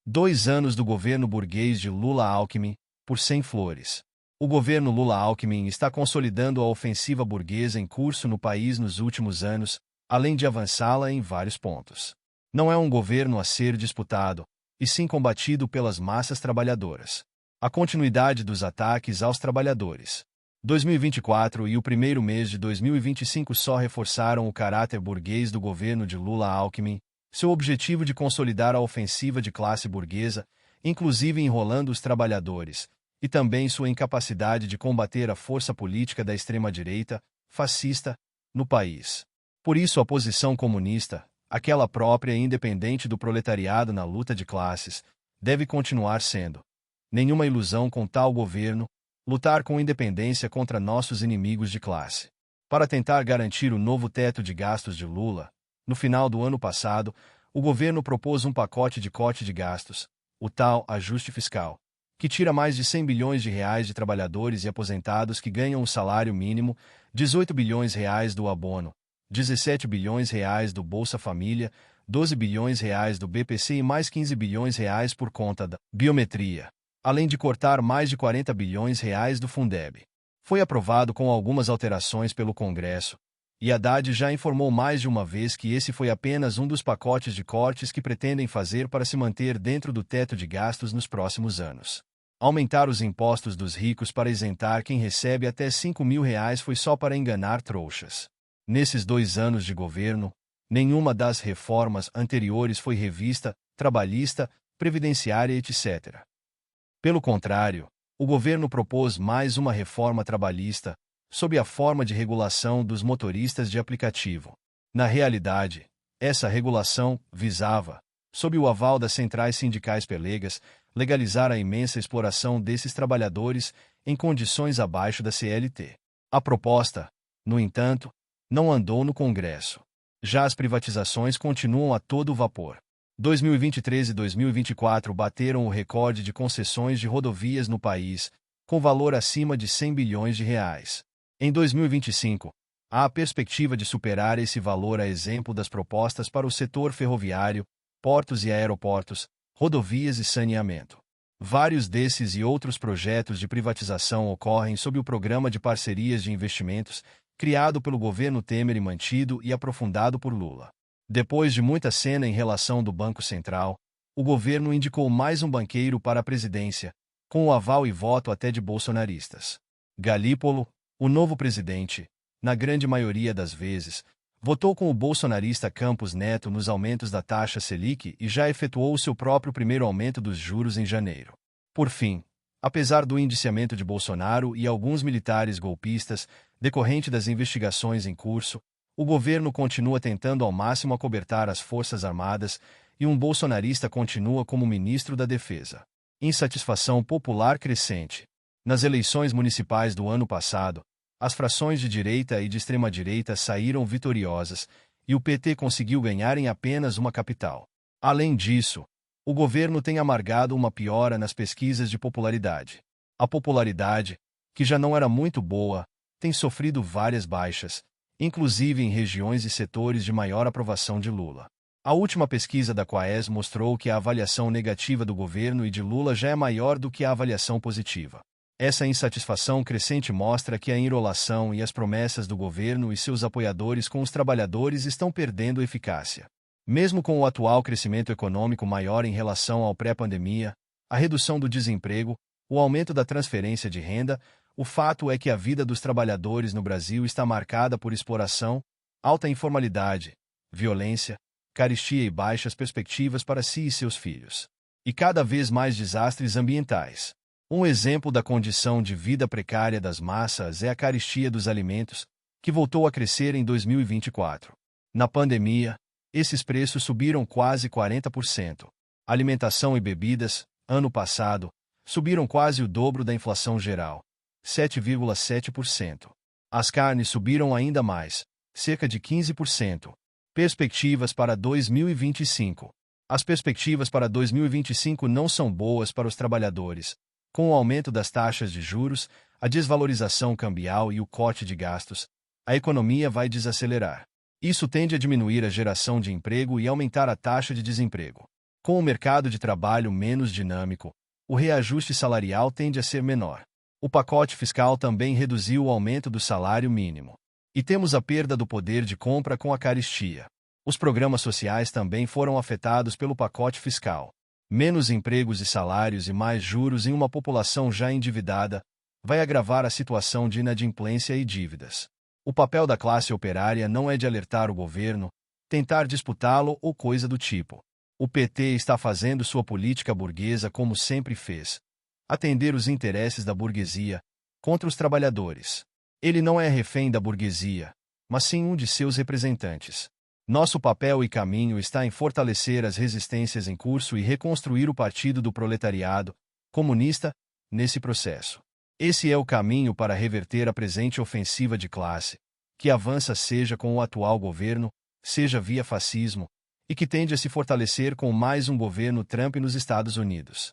2 anos do governo burguês de Lula-Alckmin, por 100 flores. O governo Lula-Alckmin está consolidando a ofensiva burguesa em curso no país nos últimos anos, além de avançá-la em vários pontos. Não é um governo a ser disputado, e sim combatido pelas massas trabalhadoras. A continuidade dos ataques aos trabalhadores. 2024 e o primeiro mês de 2025 só reforçaram o caráter burguês do governo de Lula-Alckmin, seu objetivo de consolidar a ofensiva de classe burguesa, inclusive enrolando os trabalhadores, e também sua incapacidade de combater a força política da extrema-direita, fascista, no país. Por isso a posição comunista, aquela própria e independente do proletariado na luta de classes, deve continuar sendo. Nenhuma ilusão com tal governo, lutar com independência contra nossos inimigos de classe. Para tentar garantir o novo teto de gastos de Lula, no final do ano passado, o governo propôs um pacote de corte de gastos, o tal ajuste fiscal, que tira mais de 100 bilhões de reais de trabalhadores e aposentados que ganham o salário mínimo, 18 bilhões reais do abono, 17 bilhões reais do Bolsa Família, 12 bilhões reais do BPC e mais 15 bilhões reais por conta da biometria, além de cortar mais de 40 bilhões reais do Fundeb. Foi aprovado com algumas alterações pelo Congresso, e Haddad já informou mais de uma vez que esse foi apenas um dos pacotes de cortes que pretendem fazer para se manter dentro do teto de gastos nos próximos anos. Aumentar os impostos dos ricos para isentar quem recebe até 5 mil reais foi só para enganar trouxas. Nesses 2 anos de governo, nenhuma das reformas anteriores foi revista, trabalhista, previdenciária, etc. Pelo contrário, o governo propôs mais uma reforma trabalhista, sob a forma de regulação dos motoristas de aplicativo. Na realidade, essa regulação visava, sob o aval das centrais sindicais pelegas, legalizar a imensa exploração desses trabalhadores em condições abaixo da CLT. A proposta, no entanto, não andou no Congresso. Já as privatizações continuam a todo vapor. 2023 e 2024 bateram o recorde de concessões de rodovias no país, com valor acima de 100 bilhões de reais. Em 2025, há a perspectiva de superar esse valor a exemplo das propostas para o setor ferroviário, portos e aeroportos, rodovias e saneamento. Vários desses e outros projetos de privatização ocorrem sob o Programa de Parcerias de Investimentos, criado pelo governo Temer e mantido e aprofundado por Lula. Depois de muita cena em relação do Banco Central, o governo indicou mais um banqueiro para a presidência, com o aval e voto até de bolsonaristas. Galípolo, o novo presidente, na grande maioria das vezes, votou com o bolsonarista Campos Neto nos aumentos da taxa Selic e já efetuou seu próprio primeiro aumento dos juros em janeiro. Por fim, apesar do indiciamento de Bolsonaro e alguns militares golpistas, decorrente das investigações em curso, o governo continua tentando ao máximo acobertar as Forças Armadas e um bolsonarista continua como ministro da Defesa. Insatisfação popular crescente. Nas eleições municipais do ano passado, as frações de direita e de extrema-direita saíram vitoriosas, e o PT conseguiu ganhar em apenas uma capital. Além disso, o governo tem amargado uma piora nas pesquisas de popularidade. A popularidade, que já não era muito boa, tem sofrido várias baixas, inclusive em regiões e setores de maior aprovação de Lula. A última pesquisa da Quaes mostrou que a avaliação negativa do governo e de Lula já é maior do que a avaliação positiva. Essa insatisfação crescente mostra que a enrolação e as promessas do governo e seus apoiadores com os trabalhadores estão perdendo eficácia. Mesmo com o atual crescimento econômico maior em relação ao pré-pandemia, a redução do desemprego, o aumento da transferência de renda, o fato é que a vida dos trabalhadores no Brasil está marcada por exploração, alta informalidade, violência, carestia e baixas perspectivas para si e seus filhos. E cada vez mais desastres ambientais. Um exemplo da condição de vida precária das massas é a carestia dos alimentos, que voltou a crescer em 2024. Na pandemia, esses preços subiram quase 40%. Alimentação e bebidas, ano passado, subiram quase o dobro da inflação geral, 7,7%. As carnes subiram ainda mais, cerca de 15%. Perspectivas para 2025. As perspectivas para 2025 não são boas para os trabalhadores. Com o aumento das taxas de juros, a desvalorização cambial e o corte de gastos, a economia vai desacelerar. Isso tende a diminuir a geração de emprego e aumentar a taxa de desemprego. Com o mercado de trabalho menos dinâmico, o reajuste salarial tende a ser menor. O pacote fiscal também reduziu o aumento do salário mínimo. E temos a perda do poder de compra com a carestia. Os programas sociais também foram afetados pelo pacote fiscal. Menos empregos e salários e mais juros em uma população já endividada vai agravar a situação de inadimplência e dívidas. O papel da classe operária não é de alertar o governo, tentar disputá-lo ou coisa do tipo. O PT está fazendo sua política burguesa como sempre fez: atender os interesses da burguesia contra os trabalhadores. Ele não é refém da burguesia, mas sim um de seus representantes. Nosso papel e caminho está em fortalecer as resistências em curso e reconstruir o Partido do Proletariado comunista nesse processo. Esse é o caminho para reverter a presente ofensiva de classe, que avança seja com o atual governo, seja via fascismo, e que tende a se fortalecer com mais um governo Trump nos Estados Unidos.